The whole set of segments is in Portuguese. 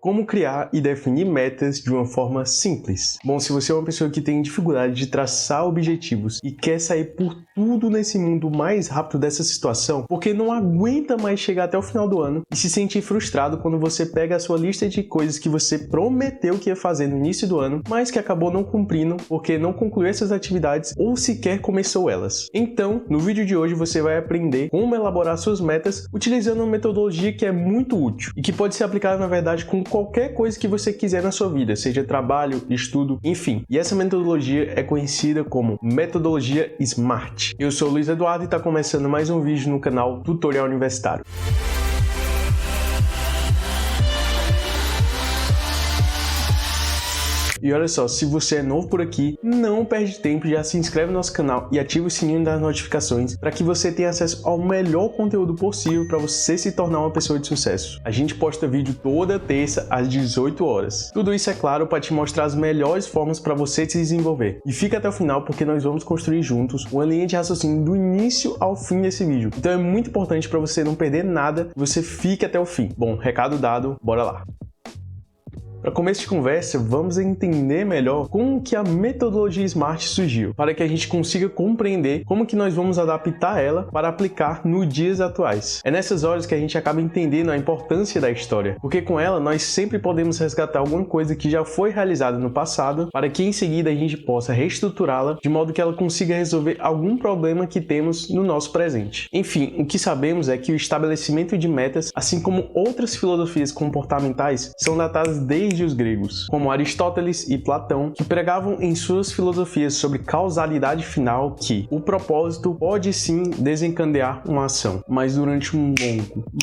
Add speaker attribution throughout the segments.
Speaker 1: Como criar e definir metas de uma forma simples? Bom, se você é uma pessoa que tem dificuldade de traçar objetivos e quer sair por tudo nesse mundo mais rápido dessa situação, porque não aguenta mais chegar até o final do ano e se sentir frustrado quando você pega a sua lista de coisas que você prometeu que ia fazer no início do ano, mas que acabou não cumprindo porque não concluiu essas atividades ou sequer começou elas. Então, no vídeo de hoje você vai aprender como elaborar suas metas utilizando uma metodologia que é muito útil e que pode ser aplicada, na verdade, com qualquer coisa que você quiser na sua vida, seja trabalho, estudo, enfim. E essa metodologia é conhecida como metodologia SMART. Eu sou o Luiz Eduardo e está começando mais um vídeo no canal Tutorial Universitário. E olha só, se você é novo por aqui, não perde tempo, já se inscreve no nosso canal e ativa o sininho das notificações para que você tenha acesso ao melhor conteúdo possível para você se tornar uma pessoa de sucesso. A gente posta vídeo toda terça às 18 horas. Tudo isso, é claro, para te mostrar as melhores formas para você se desenvolver. E fica até o final porque nós vamos construir juntos uma linha de raciocínio do início ao fim desse vídeo. Então é muito importante para você não perder nada, que você fique até o fim. Bom, recado dado, bora lá! Para começo de conversa, vamos entender melhor como que a metodologia SMART surgiu, para que a gente consiga compreender como que nós vamos adaptar ela para aplicar nos dias atuais. É nessas horas que a gente acaba entendendo a importância da história, porque com ela nós sempre podemos resgatar alguma coisa que já foi realizada no passado, para que em seguida a gente possa reestruturá-la de modo que ela consiga resolver algum problema que temos no nosso presente. Enfim, o que sabemos é que o estabelecimento de metas, assim como outras filosofias comportamentais, são datadas desde os gregos, como Aristóteles e Platão, que pregavam em suas filosofias sobre causalidade final que o propósito pode sim desencadear uma ação, mas durante um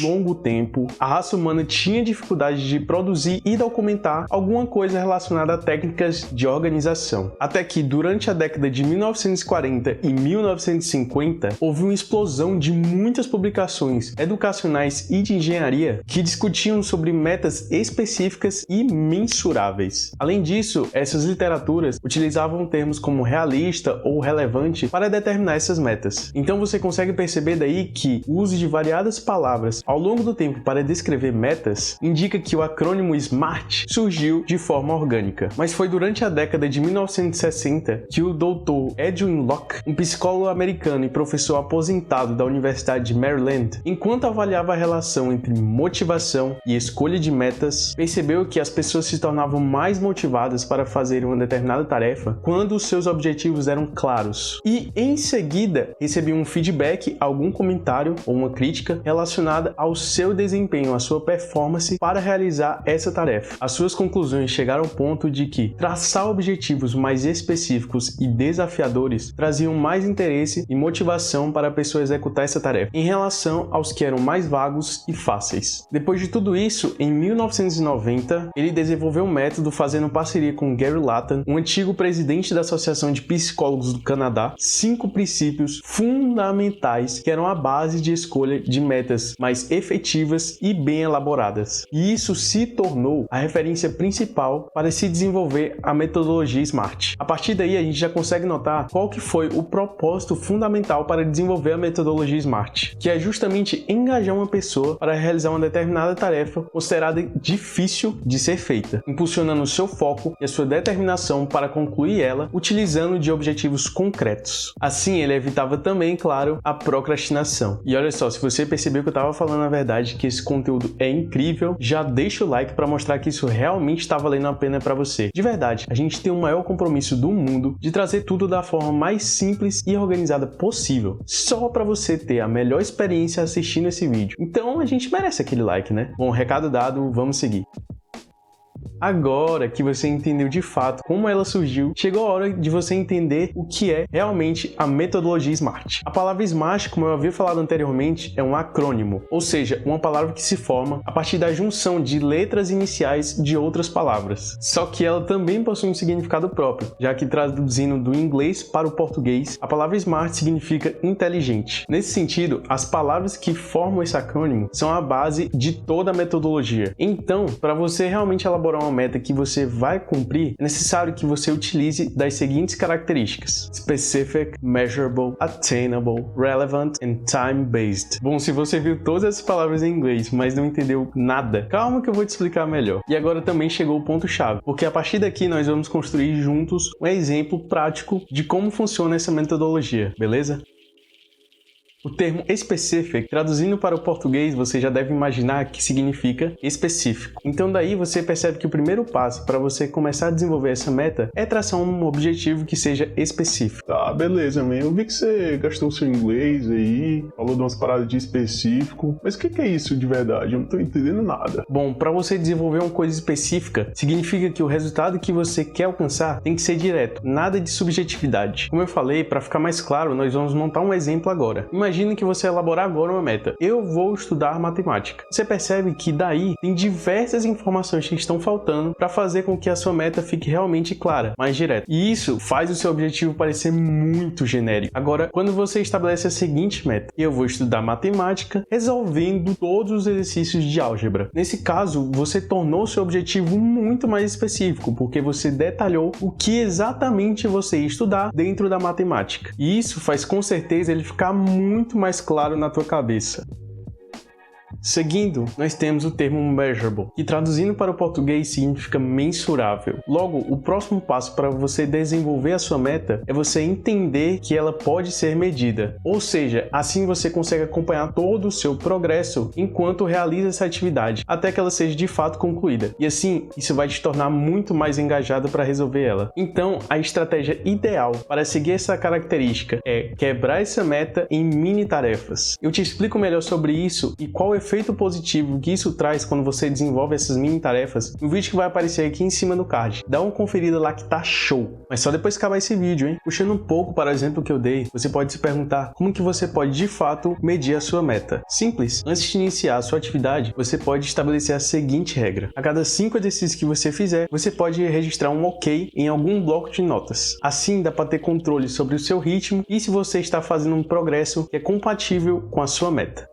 Speaker 1: longo tempo, a raça humana tinha dificuldade de produzir e documentar alguma coisa relacionada a técnicas de organização. Até que, durante a década de 1940 e 1950, houve uma explosão de muitas publicações educacionais e de engenharia que discutiam sobre metas específicas e mensuráveis. Além disso, essas literaturas utilizavam termos como realista ou relevante para determinar essas metas. Então você consegue perceber daí que o uso de variadas palavras ao longo do tempo para descrever metas indica que o acrônimo SMART surgiu de forma orgânica. Mas foi durante a década de 1960 que o Dr. Edwin Locke, um psicólogo americano e professor aposentado da Universidade de Maryland, enquanto avaliava a relação entre motivação e escolha de metas, percebeu que as pessoas se tornavam mais motivadas para fazer uma determinada tarefa quando os seus objetivos eram claros. E, em seguida, recebiam um feedback, algum comentário ou uma crítica relacionada ao seu desempenho, à sua performance para realizar essa tarefa. As suas conclusões chegaram ao ponto de que traçar objetivos mais específicos e desafiadores traziam mais interesse e motivação para a pessoa executar essa tarefa, em relação aos que eram mais vagos e fáceis. Depois de tudo isso, em 1990, ele desenvolveu um método fazendo parceria com Gary Latton, um antigo presidente da Associação de Psicólogos do Canadá, 5 princípios fundamentais que eram a base de escolha de metas mais efetivas e bem elaboradas. E isso se tornou a referência principal para se desenvolver a metodologia SMART. A partir daí a gente já consegue notar qual que foi o propósito fundamental para desenvolver a metodologia SMART, que é justamente engajar uma pessoa para realizar uma determinada tarefa considerada difícil de ser feita, impulsionando o seu foco e a sua determinação para concluir ela, utilizando de objetivos concretos. Assim, ele evitava também, claro, a procrastinação. E olha só, se você percebeu que eu estava falando a verdade, que esse conteúdo é incrível, já deixa o like para mostrar que isso realmente está valendo a pena para você. De verdade, a gente tem o maior compromisso do mundo de trazer tudo da forma mais simples e organizada possível, só para você ter a melhor experiência assistindo esse vídeo. Então, a gente merece aquele like, né? Bom, recado dado, vamos seguir. Agora que você entendeu de fato como ela surgiu, chegou a hora de você entender o que é realmente a metodologia SMART. A palavra SMART, como eu havia falado anteriormente, é um acrônimo, ou seja, uma palavra que se forma a partir da junção de letras iniciais de outras palavras. Só que ela também possui um significado próprio, já que traduzindo do inglês para o português, a palavra SMART significa inteligente. Nesse sentido, as palavras que formam esse acrônimo são a base de toda a metodologia. Então, para você realmente elaborar uma meta que você vai cumprir, é necessário que você utilize das seguintes características: specific, measurable, attainable, relevant and time-based. Bom, se você viu todas essas palavras em inglês, mas não entendeu nada, calma que eu vou te explicar melhor. E agora também chegou o ponto-chave, porque a partir daqui nós vamos construir juntos um exemplo prático de como funciona essa metodologia, beleza? O termo specific, traduzindo para o português, você já deve imaginar que significa específico. Então daí você percebe que o primeiro passo para você começar a desenvolver essa meta é traçar um objetivo que seja específico.
Speaker 2: Tá, beleza, man. Eu vi que você gastou seu inglês aí, falou de umas paradas de específico, mas o que é isso de verdade? Eu não tô entendendo nada.
Speaker 1: Bom, para você desenvolver uma coisa específica, significa que o resultado que você quer alcançar tem que ser direto, nada de subjetividade. Como eu falei, para ficar mais claro, nós vamos montar um exemplo agora. Imagine que você elaborar agora uma meta. Eu vou estudar matemática. Você percebe que daí tem diversas informações que estão faltando para fazer com que a sua meta fique realmente clara, mais direta. E isso faz o seu objetivo parecer muito genérico. Agora, quando você estabelece a seguinte meta: eu vou estudar matemática resolvendo todos os exercícios de álgebra. Nesse caso, você tornou seu objetivo muito mais específico, porque você detalhou o que exatamente você ia estudar dentro da matemática. E isso faz com certeza ele ficar muito mais claro na tua cabeça. Seguindo, nós temos o termo measurable, que traduzindo para o português significa mensurável. Logo, o próximo passo para você desenvolver a sua meta é você entender que ela pode ser medida. Ou seja, assim você consegue acompanhar todo o seu progresso enquanto realiza essa atividade, até que ela seja de fato concluída. E assim, isso vai te tornar muito mais engajado para resolver ela. Então, a estratégia ideal para seguir essa característica é quebrar essa meta em mini tarefas. Eu te explico melhor sobre isso e qual é o efeito positivo que isso traz quando você desenvolve essas mini tarefas no vídeo que vai aparecer aqui em cima no card. Dá uma conferida lá que tá show. Mas só depois que acabar esse vídeo, hein? Puxando um pouco para o exemplo que eu dei, você pode se perguntar como que você pode de fato medir a sua meta. Simples. Antes de iniciar a sua atividade, você pode estabelecer a seguinte regra: a cada 5 exercícios que você fizer, você pode registrar um OK em algum bloco de notas. Assim dá para ter controle sobre o seu ritmo e se você está fazendo um progresso que é compatível com a sua meta.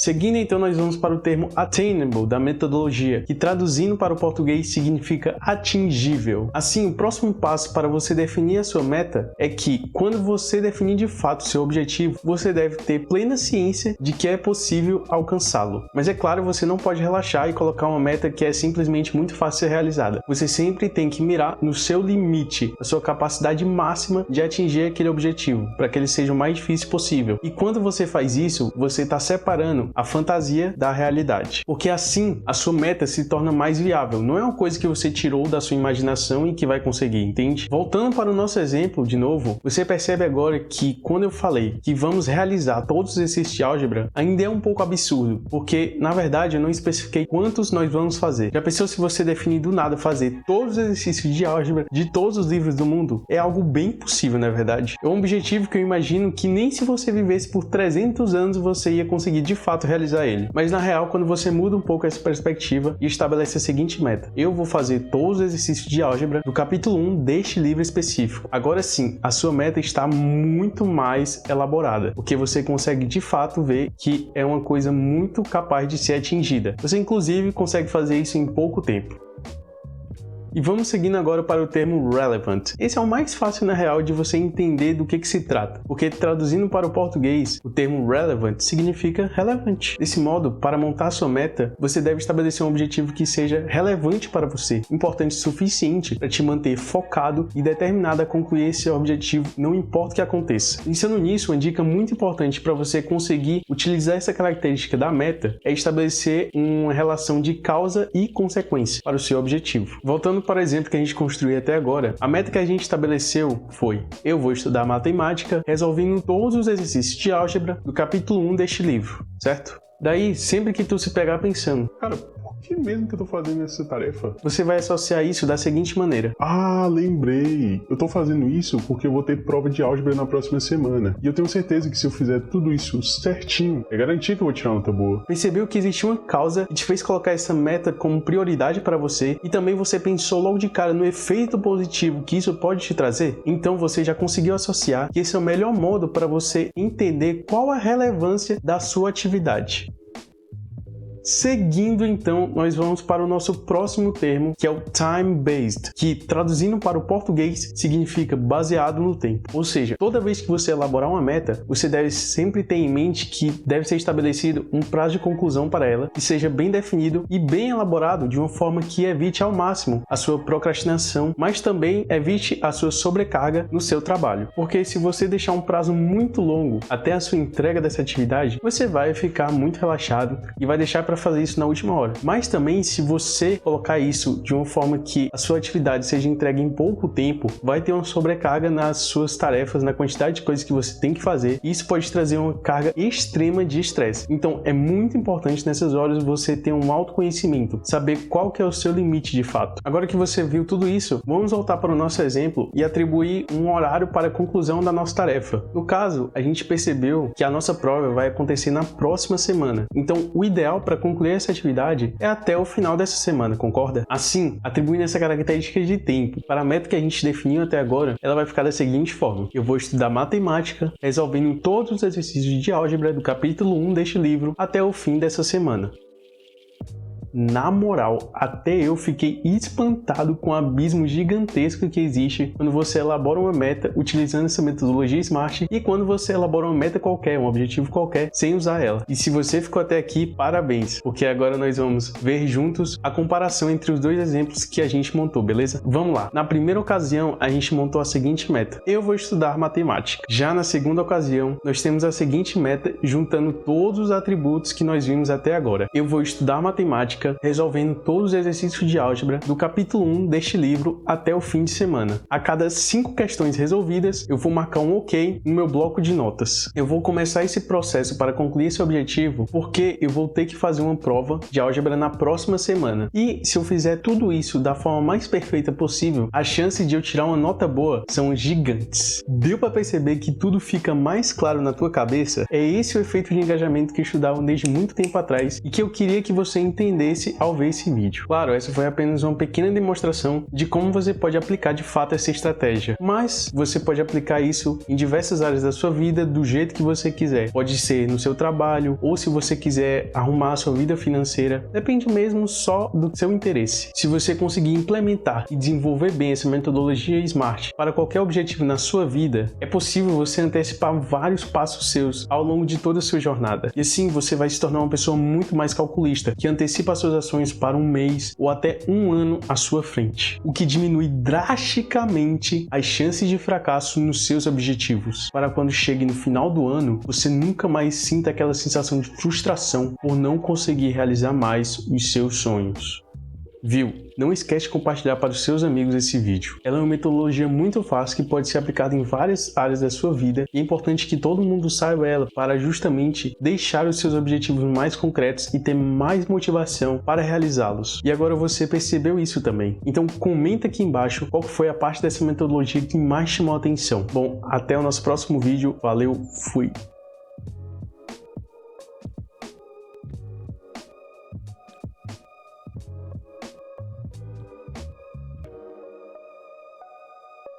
Speaker 1: Seguindo, então, nós vamos para o termo attainable da metodologia, que traduzindo para o português significa atingível. Assim, o próximo passo para você definir a sua meta é que, quando você definir de fato o seu objetivo, você deve ter plena ciência de que é possível alcançá-lo. Mas é claro, você não pode relaxar e colocar uma meta que é simplesmente muito fácil de ser realizada. Você sempre tem que mirar no seu limite, a sua capacidade máxima de atingir aquele objetivo, para que ele seja o mais difícil possível. E quando você faz isso, você está separando a fantasia da realidade. Porque assim, a sua meta se torna mais viável. Não é uma coisa que você tirou da sua imaginação e que vai conseguir, entende? Voltando para o nosso exemplo, de novo, você percebe agora que quando eu falei que vamos realizar todos os exercícios de álgebra, ainda é um pouco absurdo, porque, na verdade, eu não especifiquei quantos nós vamos fazer. Já pensou se você definir do nada fazer todos os exercícios de álgebra de todos os livros do mundo? É algo bem possível, na verdade. É um objetivo que eu imagino que nem se você vivesse por 300 anos você ia conseguir de fato realizar ele. Mas na real, quando você muda um pouco essa perspectiva e estabelece a seguinte meta: eu vou fazer todos os exercícios de álgebra do capítulo 1 deste livro específico. Agora sim, a sua meta está muito mais elaborada, porque você consegue de fato ver que é uma coisa muito capaz de ser atingida. Você inclusive consegue fazer isso em pouco tempo. E vamos seguindo agora para o termo relevant. Esse é o mais fácil na real de você entender do que se trata, porque traduzindo para o português, o termo relevant significa relevante. Desse modo, para montar sua meta, você deve estabelecer um objetivo que seja relevante para você, importante o suficiente para te manter focado e determinado a concluir esse objetivo, não importa o que aconteça. Pensando nisso, uma dica muito importante para você conseguir utilizar essa característica da meta é estabelecer uma relação de causa e consequência para o seu objetivo. Voltando para o exemplo que a gente construiu até agora, a meta que a gente estabeleceu foi: eu vou estudar matemática resolvendo todos os exercícios de álgebra do capítulo 1 deste livro, certo? Daí, sempre que tu se pegar pensando,
Speaker 2: Cara, por que mesmo que eu tô fazendo essa tarefa?
Speaker 1: você vai associar isso da seguinte maneira:
Speaker 2: Ah, lembrei! Eu tô fazendo isso porque eu vou ter prova de álgebra na próxima semana. E eu tenho certeza que se eu fizer tudo isso certinho, é garantir que eu vou tirar uma nota boa.
Speaker 1: percebeu que existia uma causa que te fez colocar essa meta como prioridade para você e também você pensou logo de cara no efeito positivo que isso pode te trazer? Então você já conseguiu associar que esse é o melhor modo para você entender qual a relevância da sua atividade. Seguindo então, nós vamos para o nosso próximo termo, que é o time-based, que traduzindo para o português significa baseado no tempo. Ou seja, toda vez que você elaborar uma meta, você deve sempre ter em mente que deve ser estabelecido um prazo de conclusão para ela, que seja bem definido e bem elaborado de uma forma que evite ao máximo a sua procrastinação, mas também evite a sua sobrecarga no seu trabalho. Porque se você deixar um prazo muito longo até a sua entrega dessa atividade, você vai ficar muito relaxado e vai deixar para fazer isso na última hora. Mas também, se você colocar isso de uma forma que a sua atividade seja entregue em pouco tempo, vai ter uma sobrecarga nas suas tarefas, na quantidade de coisas que você tem que fazer, e isso pode trazer uma carga extrema de estresse. Então, é muito importante nessas horas você ter um autoconhecimento, saber qual que é o seu limite de fato. Agora que você viu tudo isso, vamos voltar para o nosso exemplo e atribuir um horário para a conclusão da nossa tarefa. No caso, a gente percebeu que a nossa prova vai acontecer na próxima semana. Então, o ideal para concluir essa atividade é até o final dessa semana, concorda? Assim, atribuindo essa característica de tempo para a meta que a gente definiu até agora, ela vai ficar da seguinte forma: eu vou estudar matemática, resolvendo todos os exercícios de álgebra do capítulo 1 deste livro até o fim dessa semana. Na moral, até eu fiquei espantado com o abismo gigantesco que existe quando você elabora uma meta utilizando essa metodologia SMART e quando você elabora uma meta qualquer, um objetivo qualquer, sem usar ela. E se você ficou até aqui, parabéns, porque agora nós vamos ver juntos a comparação entre os dois exemplos que a gente montou, beleza? Vamos lá. Na primeira ocasião, a gente montou a seguinte meta: eu vou estudar matemática. Já na segunda ocasião, nós temos a seguinte meta, juntando todos os atributos que nós vimos até agora. Eu vou estudar matemática resolvendo todos os exercícios de álgebra do capítulo 1 deste livro até o fim de semana. A cada 5 questões resolvidas, eu vou marcar um OK no meu bloco de notas. Eu vou começar esse processo para concluir esse objetivo porque eu vou ter que fazer uma prova de álgebra na próxima semana. E se eu fizer tudo isso da forma mais perfeita possível, as chances de eu tirar uma nota boa são gigantes. Deu para perceber que tudo fica mais claro na tua cabeça? É esse o efeito de engajamento que estudavam desde muito tempo atrás e que eu queria que você entendesse ao ver esse vídeo. Claro, essa foi apenas uma pequena demonstração de como você pode aplicar de fato essa estratégia, mas você pode aplicar isso em diversas áreas da sua vida do jeito que você quiser. Pode ser no seu trabalho, ou se você quiser arrumar a sua vida financeira, depende mesmo só do seu interesse. Se você conseguir implementar e desenvolver bem essa metodologia SMART para qualquer objetivo na sua vida, é possível você antecipar vários passos seus ao longo de toda a sua jornada. E assim você vai se tornar uma pessoa muito mais calculista, que antecipa suas ações para um mês ou até um ano à sua frente, o que diminui drasticamente as chances de fracasso nos seus objetivos, para quando chegue no final do ano, você nunca mais sinta aquela sensação de frustração por não conseguir realizar mais os seus sonhos. Viu? Não esquece de compartilhar para os seus amigos esse vídeo. Ela é uma metodologia muito fácil que pode ser aplicada em várias áreas da sua vida e é importante que todo mundo saiba ela para justamente deixar os seus objetivos mais concretos e ter mais motivação para realizá-los. E agora você percebeu isso também. Então comenta aqui embaixo qual foi a parte dessa metodologia que mais chamou a atenção. Bom, até o nosso próximo vídeo. Valeu, fui!